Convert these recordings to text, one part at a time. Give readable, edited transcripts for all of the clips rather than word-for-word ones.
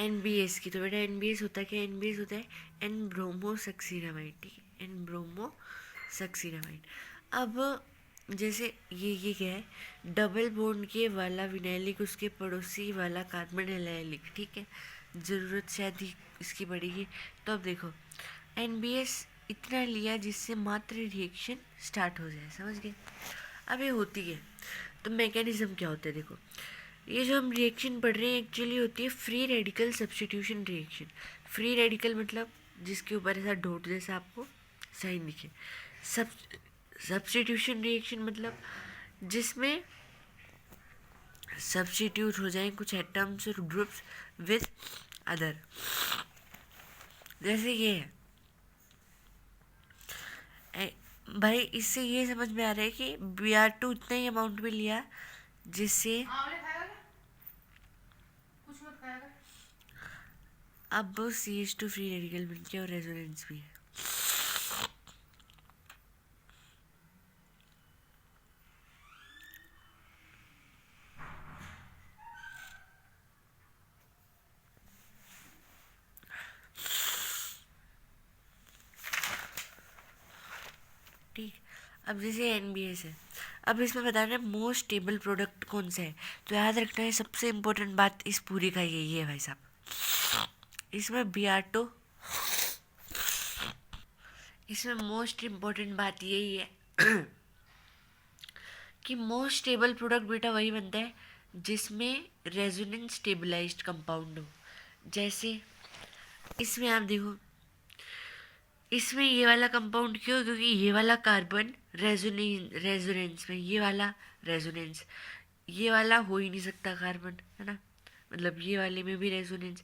NBS की। तो बेटा NBS होता क्या है? NBS होता है एन ब्रोमोसक्सीनामाइड, ठीक है, एन ब्रोमोसक्सीनामाइड। अब जैसे ये क्या है? डबल बॉन्ड के वाला विनाइलिक उसके पड़ोसी वाला कार्बन एलाइलिक, ठीक है, ज़रूरत शायद ही इसकी पड़ेगी। तो अब देखो NBS इतना लिया जिससे मात्र रिएक्शन स्टार्ट हो जाए, समझ गए? अब ये होती है तो मैकेनिज्म क्या होता है? देखो ये जो हम रिएक्शन पढ़ रहे हैं एक्चुअली होती है free radical substitution reaction. Free radical मतलब जिसके ऊपर ऐसा डॉट जैसा आपको साइन दिखे। सब सब्स्टिट्यूशन रिएक्शन मतलब जिसमें सब्स्टिट्यूट हो जाए कुछ एटम्स और ग्रुप्स विद अदर। जैसे ये है भाई, इससे ये समझ में आ रहा है कि Br2 इतना ही अमाउंट में लिया जिससे अब CH2 फ्री रेडिकल बन गया और रेजोनेंस भी है। ठीक, अब जैसे NBS है, अब इसमें बताना है मोस्ट स्टेबल प्रोडक्ट कौन सा है। तो याद रखना है सबसे इम्पोर्टेंट बात इस पूरी का यही है भाई साहब, इसमें Br2, इसमें मोस्ट इम्पोर्टेंट बात यही है कि मोस्ट स्टेबल प्रोडक्ट बेटा वही बनता है जिसमें रेजोनेंस स्टेबलाइज्ड कंपाउंड हो। जैसे इसमें आप देखो, इसमें ये वाला कंपाउंड क्यों? क्योंकि ये वाला कार्बन रेजोनेंस में, ये वाला रेजोनेंस, ये वाला हो ही नहीं सकता कार्बन, है ना, मतलब ये वाले में भी रेजोनेंस,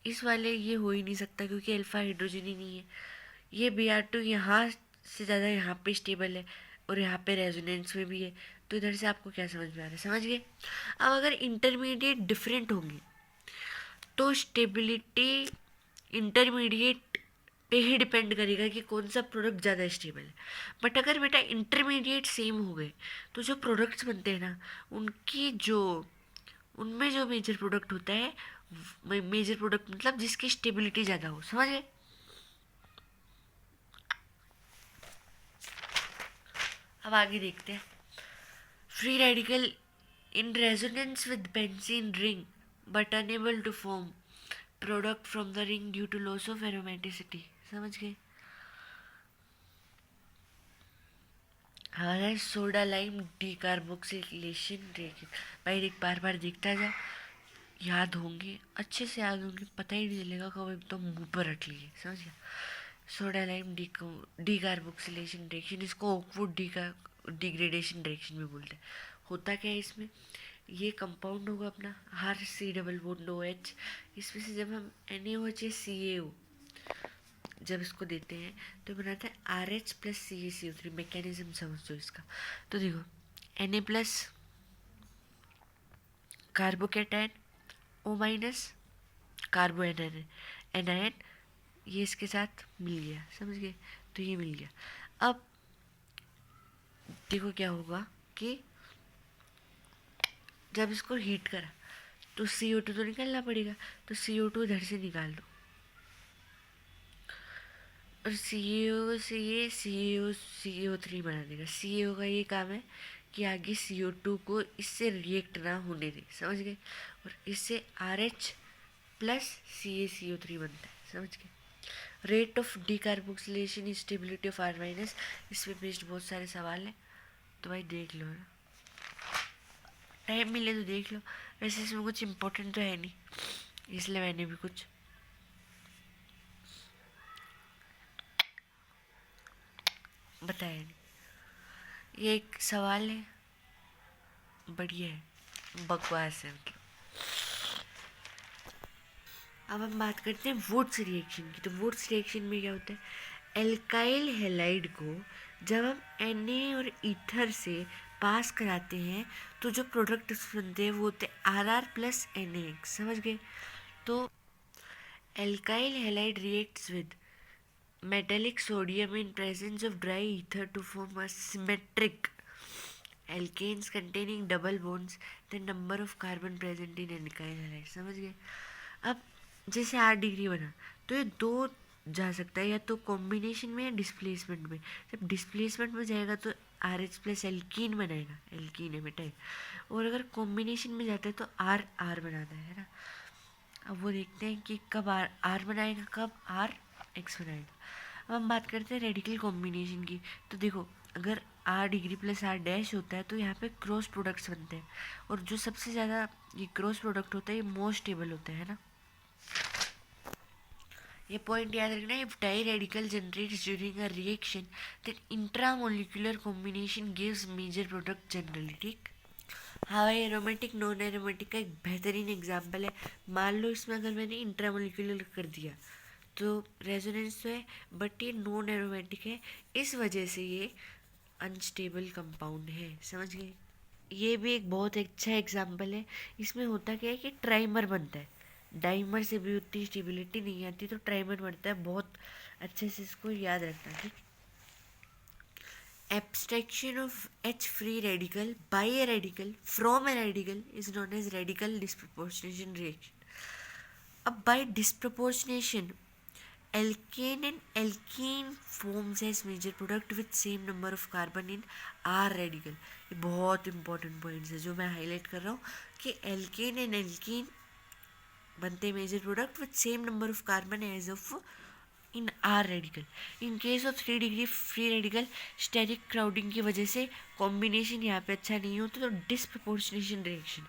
इस वाले ये हो ही नहीं सकता क्योंकि अल्फा हाइड्रोजन ही नहीं है। ये Br2 यहाँ से ज़्यादा यहाँ पे स्टेबल है और यहाँ पे रेजोनेंस में भी है। तो इधर से आपको क्या समझ में आ रहा है? समझ गए? अब अगर इंटरमीडिएट डिफरेंट होंगे तो स्टेबिलिटी इंटरमीडिएट पे ही डिपेंड करेगा कि कौन सा प्रोडक्ट ज़्यादा स्टेबल है। बट अगर बेटा इंटरमीडिएट सेम हो गए तो जो प्रोडक्ट्स बनते हैं ना, उनकी जो उनमें जो मेजर प्रोडक्ट होता है, मेजर प्रोडक्ट मतलब जिसकी स्टेबिलिटी ज़्यादा हो, समझ गए? अब आगे देखते हैं। Free radical in resonance with benzene ring but unable to form product from the ring due to loss of aromaticity, समझ गए? हमारा सोडा लाइम डीकार्बोक्सिलेशन रिएक्शन। भाई एक बार बार देखता जा, याद होंगे, अच्छे से याद होंगे, पता ही नहीं चलेगा कब एकदम मुंह पर रट लिए, समझ गया? सोडा लाइम डीकार्बोक्सिलेशन रिएक्शन, इसको ऑकवुड डिग्रेडेशन रिएक्शन भी बोलते हैं। होता क्या है इसमें? ये कंपाउंड होगा अपना RC डबल बॉन्ड OH, इसमें से जब हम NaOH CaO जब इसको देते हैं तो बनाता है RH प्लस CaCO3। मैकेनिज्म समझो इसका। तो देखो Na plus carbocation, O minus carbanion, ये इसके साथ मिल गया, समझ गए? तो ये मिल गया। अब देखो क्या होगा कि जब इसको हीट करा तो CO2 तो निकालना पड़ेगा, तो CO2 इधर से निकाल दो और CO से ये CO3 बना देगा। CO का ये काम है कि आगे CO2 को इससे रिएक्ट ना होने दे, समझ गए? और इससे RH प्लस CaCO3 बनता है, समझ गए? Rate of decarboxylation, stability of R minus, इसमें बेस्ड बहुत सारे सवाल हैं, तो भाई देख लो ना, टाइम मिले तो देख लो। वैसे इसमें कुछ इम्पोर्टेंट तो है नहीं, इसलिए मैंने भी कुछ बताया नहीं। ये एक सवाल है, बढ़िया है, बकवास है मतलब। अब हम बात करते हैं वुड्स रिएक्शन की। तो वुड्स रिएक्शन में क्या होता है? एल्काइल हैलाइड को जब हम Na और ईथर से पास कराते हैं तो जो प्रोडक्ट बनते हैं वो होते हैं RR प्लस NaX, समझ गए? तो alkyl halide reacts with metallic sodium in presence of dry ether to form a symmetric alkanes containing double bonds, the number of carbon present in alkyl halide, समझ गए? अब जैसे 8 डिग्री बना तो ये दो जा सकता है, या तो कॉम्बिनेशन में या डिस्प्लेसमेंट में। जब डिस्प्लेसमेंट में जाएगा तो आर एच प्लस एल्कीन बनाएगा, एल्कीन है बेटा। और अगर कॉम्बिनेशन में जाता है तो आर आर बनाना है ना। अब वो देखते हैं कि कब आर आर बनाएगा, कब आर एक्स बनाएगा। अब हम बात करते हैं रेडिकल कॉम्बिनेशन की। तो देखो, अगर R degree plus R dash होता है तो यहाँ पे क्रॉस प्रोडक्ट्स बनते हैं, और जो सबसे ज़्यादा ये क्रॉस प्रोडक्ट होता है ये मोस्ट स्टेबल होता है ना। ये पॉइंट याद रखना, if di radical generates during a reaction then intramolecular combination gives major product generally, ठीक। हाँ, ये एरोमेटिक नॉन एरोमेटिक का एक बेहतरीन एग्जाम्पल है। मान लो इसमें अगर मैंने इंट्रामोलिकुलर कर दिया तो रेजोनेंस तो है, बट ये नॉन एरोमेटिक है, इस वजह से ये अनस्टेबल कंपाउंड है, समझ गए। ये भी एक बहुत अच्छा एग्जाम्पल है। इसमें होता क्या है कि ट्राइमर बनता है, डाइमर से भी उतनी स्टेबिलिटी नहीं आती तो ट्राइमर बनता है। बहुत अच्छे से इसको याद रखना, ठीक। Abstraction of H free radical by a radical from a radical is known as radical disproportionation reaction. अब by disproportionation, alkane and alkene forms as major product with same number of carbon in R radical. ये बहुत important points है जो मैं highlight कर रहा हूँ कि alkane and alkene बनते major product with same number of carbon as of in R radical. In case of 3 degree free radical steric crowding की वजह से कॉम्बिनेशन यहाँ पे अच्छा नहीं होता, तो डिसप्रपोर्शनेशन रिएक्शन।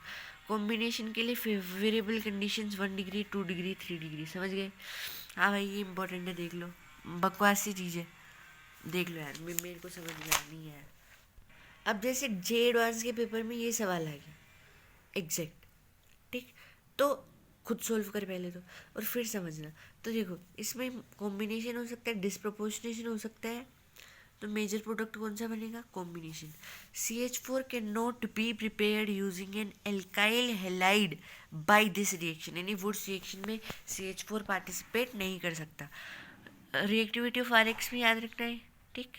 कॉम्बिनेशन के लिए favourable conditions 1 degree 2 degree 3 degree, समझ गए। हाँ भाई, ये इंपॉर्टेंट है, देख लो, बकवास सी चीज़ है, देख लो यार, मेरे को समझ में नहीं है यार। अब जैसे जे एडवांस के पेपर में ये सवाल आ गया एग्जैक्ट, ठीक, तो खुद सोल्व कर पहले तो, और फिर समझना। तो देखो, इसमें कॉम्बिनेशन हो सकता है, डिसप्रपोर्शनेशन हो सकता है, तो मेजर प्रोडक्ट कौन सा बनेगा, combination. CH4 can not be prepared using an alkyl halide by this reaction, यानी वुड्स रिएक्शन में CH4 पार्टिसिपेट नहीं कर सकता। रिएक्टिविटी ऑफ RX में याद रखना है, ठीक।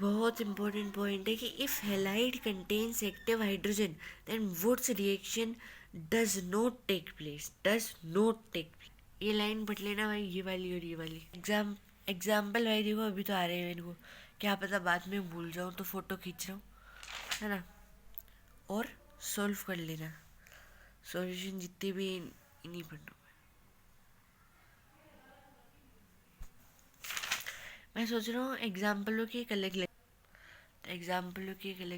बहुत इंपॉर्टेंट पॉइंट है कि if halide contains active hydrogen then Wurtz reaction does not take place, does not take place. ये लाइन पढ़ लेना भाई, ये वाली और ये वाली। एग्जाम्पल भाई देखो, अभी तो आ रहे हैं मेरे को, क्या पता बाद में भूल जाऊँ तो फोटो खींच रहा हूँ, है ना। और सॉल्व कर लेना, सॉल्यूशन जितने भी नहीं पढ़ना। मैं सोच रहा हूँ एग्जाम्पलों की एक अलग, एग्जाम्पलों की एक अलग